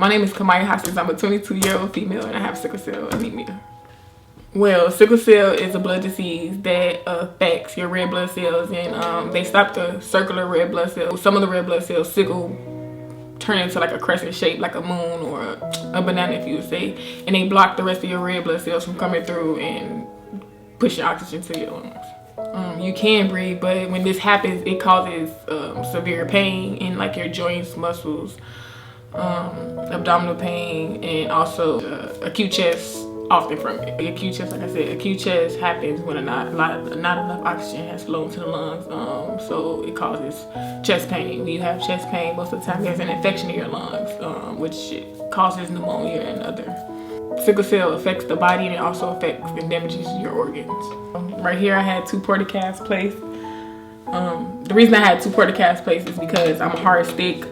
My name is Kamaya. I'm a 22-year-old female and I have sickle cell anemia. Well, sickle cell is a blood disease that affects your red blood cells, and they stop the circular red blood cells. Some of the red blood cells turn into like a crescent shape, like a moon or a banana, if you would say, and they block the rest of your red blood cells from coming through and pushing oxygen to your lungs. You can breathe, but when this happens, it causes severe pain in like your joints, muscles, abdominal pain, and also acute chest. Often from it. Acute chest, like I said, acute chest happens when not enough oxygen has flown to the lungs. So it causes chest pain. When you have chest pain, most of the time there's an infection in your lungs, which causes pneumonia and other. Sickle cell affects the body, and it also affects and damages your organs. Right here, I had 2 portacasts placed. The reason I had 2 portacasts placed is because I'm a hard stick.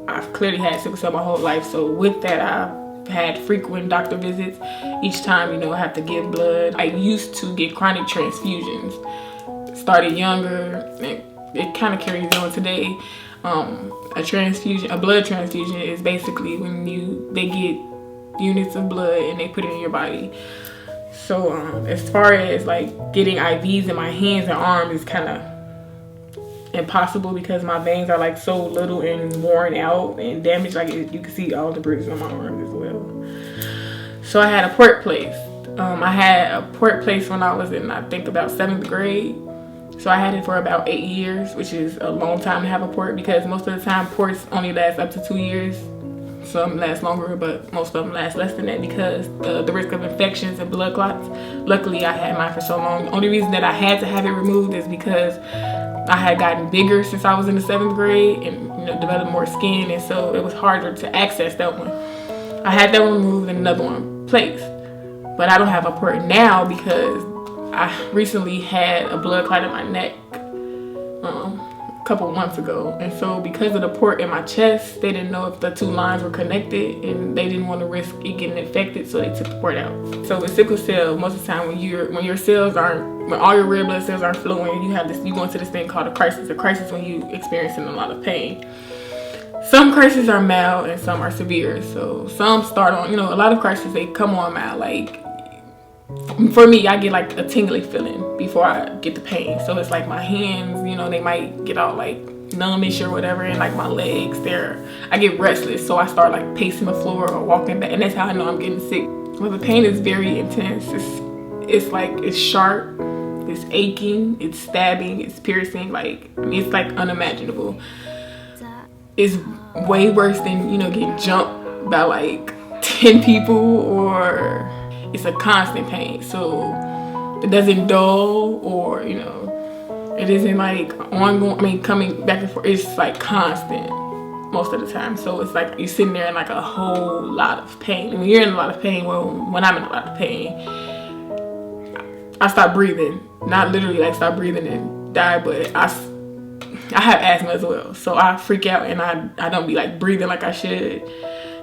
I've clearly had sickle cell my whole life, so with that, I've had frequent doctor visits. Each time, I have to give blood. I used to get chronic transfusions. Started younger, and it kind of carries on today. A blood transfusion is basically when they get units of blood and they put it in your body. So as far as like getting IVs in my hands and arms is kind of impossible because my veins are like so little and worn out and damaged. Like you can see all the bruises on my arms as well. So I had a port placed. I had a port placed when I was in, I think, about 7th grade. So I had it for about 8 years, which is a long time to have a port because most of the time ports only last up to 2 years. Some last longer, but most of them last less than that because the risk of infections and blood clots. Luckily, I had mine for so long. The only reason that I had to have it removed is because I had gotten bigger since I was in the 7th grade and developed more skin, and so it was harder to access that one. I had that one removed and another one placed, but I don't have a port now because I recently had a blood clot in my neck a couple months ago, and so because of the port in my chest, they didn't know if the 2 lines were connected and they didn't want to risk it getting infected, so they took the port out. So with sickle cell, most of the time when all your red blood cells aren't flowing, you go into this thing called a crisis. A crisis when you experiencing a lot of pain. Some crises are mild and some are severe. So some start on, a lot of crises, they come on mild. Like for me, I get like a tingly feeling before I get the pain. So it's like my hands, they might get all like numbish or whatever, and like my legs, I get restless. So I start like pacing the floor or walking back, and that's how I know I'm getting sick. Well, the pain is very intense. It's sharp, it's aching, it's stabbing, it's piercing, it's like unimaginable. It's way worse than, getting jumped by like 10 people, or it's a constant pain. So it doesn't dull, or, it isn't like ongoing, coming back and forth. It's like constant most of the time. So it's like you're sitting there in like a whole lot of pain. And when you're in a lot of pain, when I'm in a lot of pain, I stop breathing. Not literally like stop breathing and die, but I have asthma as well, so I freak out and I don't be like breathing like I should,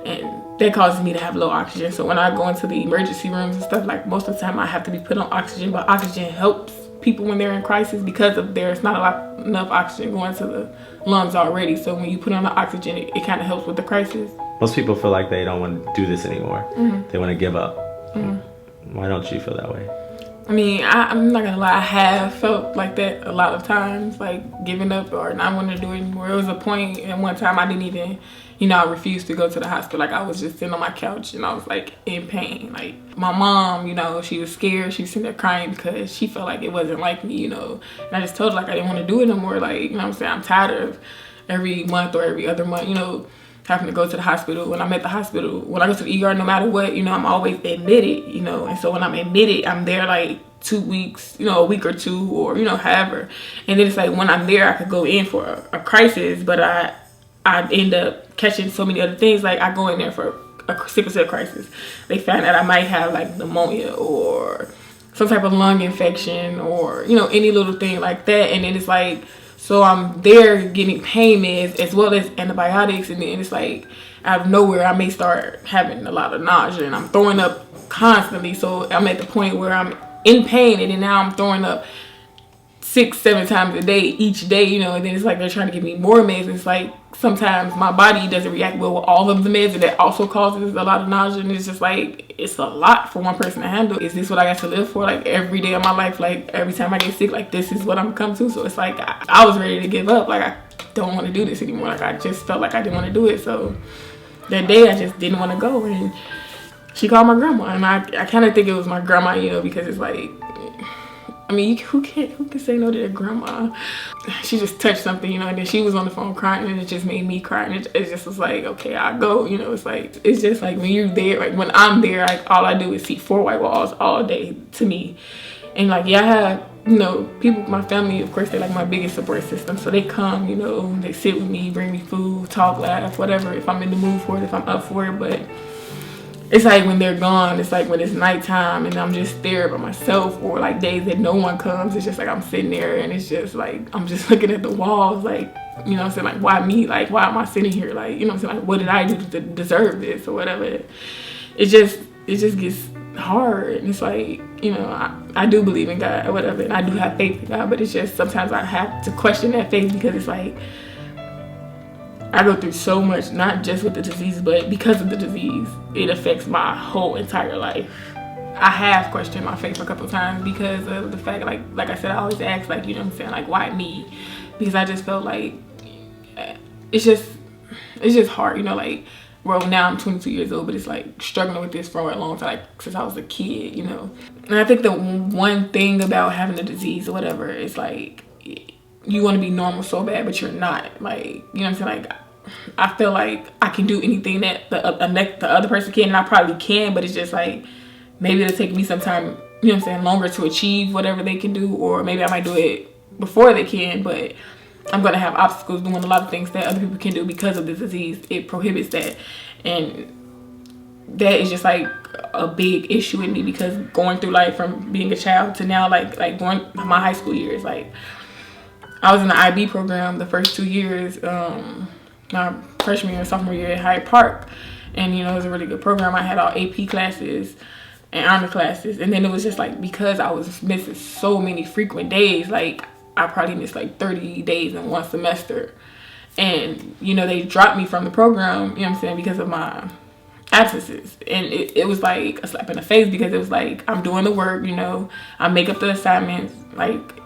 and that causes me to have low oxygen. So when I go into the emergency rooms and stuff, like most of the time I have to be put on oxygen, but oxygen helps people when they're in crisis because there's not enough oxygen going to the lungs already. So when you put on the oxygen, it kind of helps with the crisis. Most people feel like they don't want to do this anymore. Mm-hmm. They want to give up. Mm-hmm. Why don't you feel that way? I mean, I'm not gonna lie, I have felt like that a lot of times, like giving up or not wanting to do it anymore. It was a point at one time I didn't even, I refused to go to the hospital. Like I was just sitting on my couch and I was like in pain. Like my mom, she was scared. She was sitting there crying because she felt like it wasn't like me, and I just told her like I didn't want to do it no more. Like, I'm saying, I'm tired of every month or every other month, having to go to the hospital. When I'm at the hospital, when I go to the ER, no matter what, I'm always admitted, and so when I'm admitted, I'm there like 2 weeks, a week or 2, or, however. And then it's like when I'm there, I could go in for a crisis, but I end up catching so many other things. Like I go in there for a sickle cell crisis. They find out I might have like pneumonia or some type of lung infection or, any little thing like that. And then it's like, so I'm there getting pain meds as well as antibiotics, and then it's like out of nowhere I may start having a lot of nausea and I'm throwing up constantly. So I'm at the point where I'm in pain and then now I'm throwing up 6-7 times a day, each day, you know, and then it's like they're trying to give me more meds. It's like sometimes my body doesn't react well with all of the meds, and that also causes a lot of nausea. And it's just like, it's a lot for one person to handle. Is this what I got to live for, like, every day of my life? Like, every time I get sick, like, this is what I'm come to. So it's like, I was ready to give up. Like, I don't want to do this anymore. Like, I just felt like I didn't want to do it. So that day I just didn't want to go. And she called my grandma, and I kind of think it was my grandma, you know, because it's like, I mean, who can say no to their grandma? She just touched something, you know, and then she was on the phone crying, and it just made me cry. And it just was like, okay, I'll go, you know. It's like, it's just like when you're there, like when I'm there, like all I do is see 4 white walls all day to me. And like, yeah, I have, you know, people, my family, of course, they're like my biggest support system. So they come, you know, they sit with me, bring me food, talk, laugh, whatever, if I'm in the mood for it, if I'm up for it. But it's like when they're gone, it's like when it's nighttime and I'm just there by myself, or like days that no one comes, it's just like I'm sitting there and it's just like I'm just looking at the walls, like, you know what I'm saying, like, why me? Like, why am I sitting here? Like, you know what I'm saying, like, what did I do to deserve this or whatever? It just gets hard. And it's like, you know, I do believe in God or whatever, and I do have faith in God, but it's just sometimes I have to question that faith, because it's like I go through so much, not just with the disease, but because of the disease, it affects my whole entire life. I have questioned my faith a couple times because of the fact, like I said, I always ask, like, you know what I'm saying, like, why me? Because I just felt like it's just hard, you know, like, well, now I'm 22 years old, but it's like struggling with this for a long time, like since I was a kid, you know. And I think the one thing about having the disease or whatever is like, you want to be normal so bad, but you're not. Like, you know what I'm saying? Like, I feel like I can do anything that the other person can, and I probably can, but it's just like, maybe it'll take me some time, you know what I'm saying, longer to achieve whatever they can do, or maybe I might do it before they can, but I'm going to have obstacles doing a lot of things that other people can do because of the disease. It prohibits that, and that is just like a big issue with me, because going through life from being a child to now, like going my high school years, like I was in the IB program the first 2 years, my freshman year and sophomore year at Hyde Park, and you know, it was a really good program. I had all AP classes and honor classes, and then it was just like, because I was missing so many frequent days, like I probably missed like 30 days in one semester, and you know, they dropped me from the program, you know what I'm saying, because of my absences. And it was like a slap in the face, because it was like, I'm doing the work, you know, I make up the assignments, like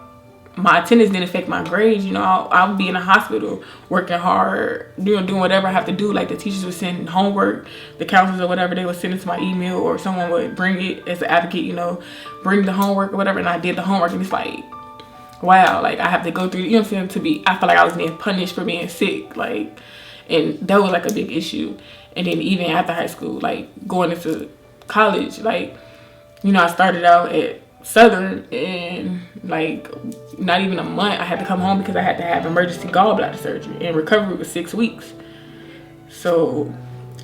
my attendance didn't affect my grades, you know. I'll be in the hospital working hard, doing whatever I have to do. Like the teachers would send homework, the counselors or whatever, they would send it to my email, or someone would bring it as an advocate, you know, bring the homework or whatever, and I did the homework, and it's like, wow, like I have to go through, you know what I'm saying, I felt like I was being punished for being sick, like, and that was like a big issue. And then even after high school, like going into college, like, you know, I started out at Southern, and like not even a month I had to come home, because I had to have emergency gallbladder surgery, and recovery was 6 weeks. So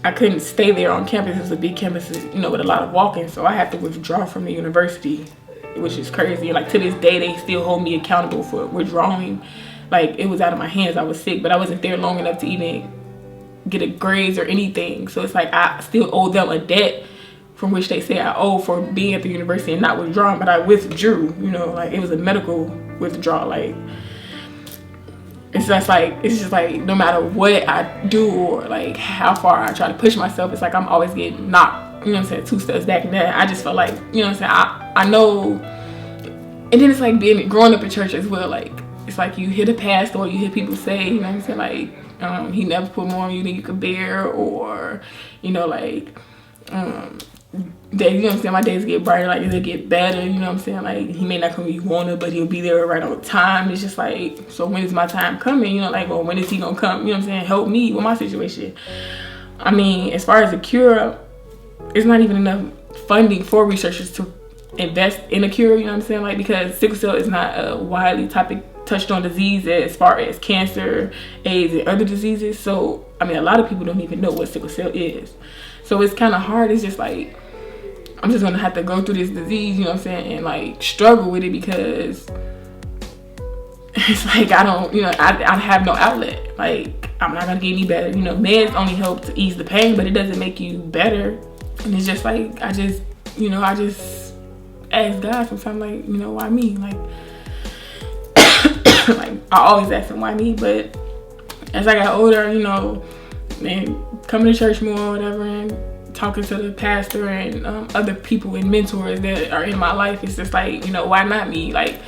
I couldn't stay there on campus. It was a big campus, you know, with a lot of walking, so I had to withdraw from the university, which is crazy. Like to this day, they still hold me accountable for withdrawing. Like it was out of my hands. I was sick, but I wasn't there long enough to even get a grades or anything. So it's like I still owe them a debt from which they say I owe for being at the university and not withdrawing, but I withdrew, you know, like it was a medical withdrawal. Like it's just like no matter what I do, or like how far I try to push myself, it's like I'm always getting knocked, you know what I'm saying, 2 steps back. And then I just felt like, you know what I'm saying, I know. And then it's like growing up in church as well, like it's like you hear the pastor, or you hear people say, you know what I'm saying, like he never put more on you than you could bear, or you know, like that, you know what I'm saying, my days get brighter, like it'll get better, you know what I'm saying, like he may not come when you want it, but he'll be there right on time. It's just like, so when is my time coming, you know, like, well, when is he gonna come, you know what I'm saying, help me with my situation. I mean, as far as a cure, it's not even enough funding for researchers to invest in a cure, you know what I'm saying, like, because sickle cell is not a widely touched on disease as far as cancer, AIDS, and other diseases. So I mean, a lot of people don't even know what sickle cell is, so it's kind of hard. It's just like, I'm just gonna have to go through this disease, you know what I'm saying, and like struggle with it, because it's like I don't, you know, I have no outlet. Like I'm not gonna get any better, you know. Meds only help to ease the pain, but it doesn't make you better. And it's just like, I just ask God sometimes, like, you know, why me? Like Like, I always ask them, why me? But as I got older, you know, and coming to church more or whatever, and talking to the pastor and other people and mentors that are in my life, it's just like, you know, why not me? Like,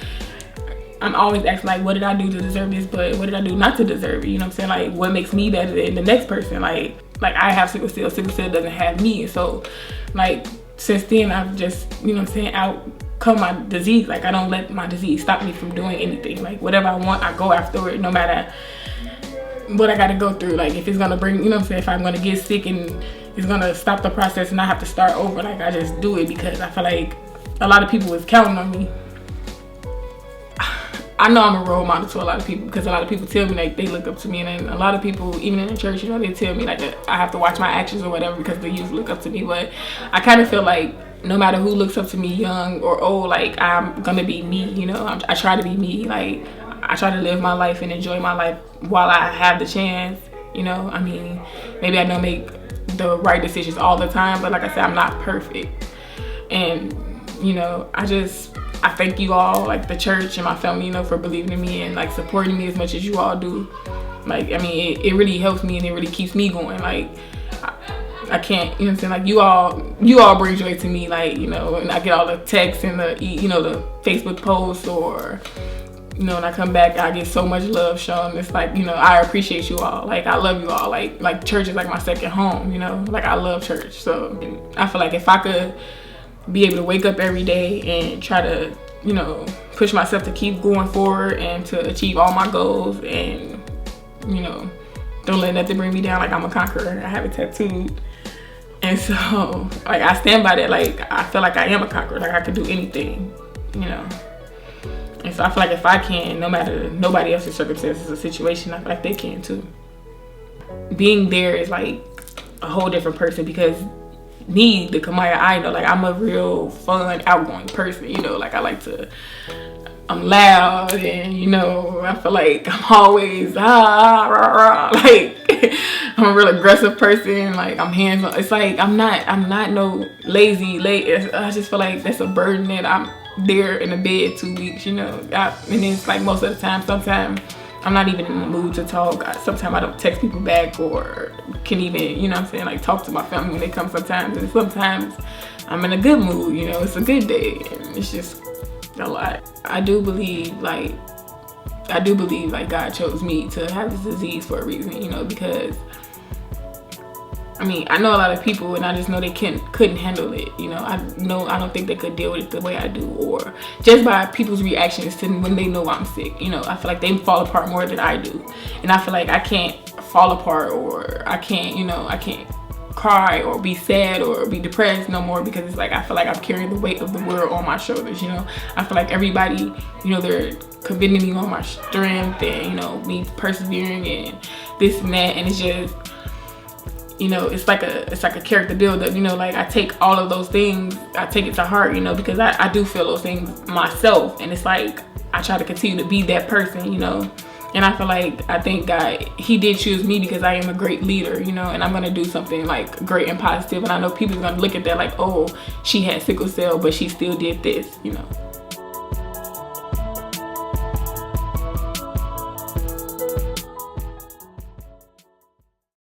I'm always asking, like, what did I do to deserve this? But what did I do not to deserve it? You know what I'm saying? Like, what makes me better than the next person? Like I have sickle cell. Sickle cell doesn't have me. And so, like, since then, I've just, you know what I'm saying, outcome my disease. Like, I don't let my disease stop me from doing anything. Like, whatever I want, I go after it, no matter what I got to go through. Like, if it's going to bring, you know what I'm saying, if I'm going to get sick and it's going to stop the process and I have to start over, like, I just do it because I feel like a lot of people is counting on me. I know I'm a role model to a lot of people because a lot of people tell me, like, they look up to me, and then a lot of people, even in the church, you know, they tell me, like, that I have to watch my actions or whatever because they used to look up to me. But I kind of feel like no matter who looks up to me, young or old, like, I'm gonna be me, you know. I try to be me. Like, I try to live my life and enjoy my life while I have the chance, you know. I mean, maybe I don't make the right decisions all the time, but like I said, I'm not perfect. And, you know, I thank you all, like the church and my family, you know, for believing in me and like supporting me as much as you all do. Like, I mean, it really helps me and it really keeps me going. Like, I can't, you know what I'm saying? Like, you all bring joy to me, like, you know, and I get all the texts and the, you know, the Facebook posts, or, you know, when I come back, I get so much love shown. It's like, you know, I appreciate you all. Like, I love you all. Like church is like my second home, you know? Like, I love church. So I feel like if I could be able to wake up every day and try to, you know, push myself to keep going forward and to achieve all my goals, and, you know, don't let nothing bring me down. Like, I'm a conqueror. I have it tattooed. And so, like, I stand by that. Like, I feel like I am a conqueror. Like, I can do anything, you know. And so I feel like if I can, no matter nobody else's circumstances or situation, I feel like they can too. Being there is like a whole different person, because me, the Kamaya I know, like, I'm a real fun, outgoing person, you know. Like, I'm loud, and, you know, I feel like I'm always rah, rah, rah. Like, I'm a real aggressive person. Like, I'm hands-on. It's like I'm not no lazy. I just feel like that's a burden that I'm there in the bed 2 weeks, you know. And it's like most of the time, sometimes I'm not even in the mood to talk. Sometimes I don't text people back or can even, you know what I'm saying, like, talk to my family when they come sometimes. And sometimes I'm in a good mood, you know, it's a good day. And it's just a lot. I do believe like God chose me to have this disease for a reason, you know, because I mean, I know a lot of people, and I just know they couldn't handle it, you know. I don't think they could deal with it the way I do, or just by people's reactions to when they know I'm sick, you know. I feel like they fall apart more than I do, and I feel like I can't fall apart, or I can't, you know, I can't cry or be sad or be depressed no more, because it's like I feel like I'm carrying the weight of the world on my shoulders, you know. I feel like everybody, you know, they're commending me on my strength and, you know, me persevering and this and that, and it's just, you know, it's like a character buildup, you know. Like, I take all of those things, I take it to heart, you know, because I do feel those things myself, and it's like I try to continue to be that person, you know. And I feel like, I think God, he did choose me because I am a great leader, you know, and I'm gonna do something like great and positive, and I know people are gonna look at that like, oh, she had sickle cell but she still did this, you know.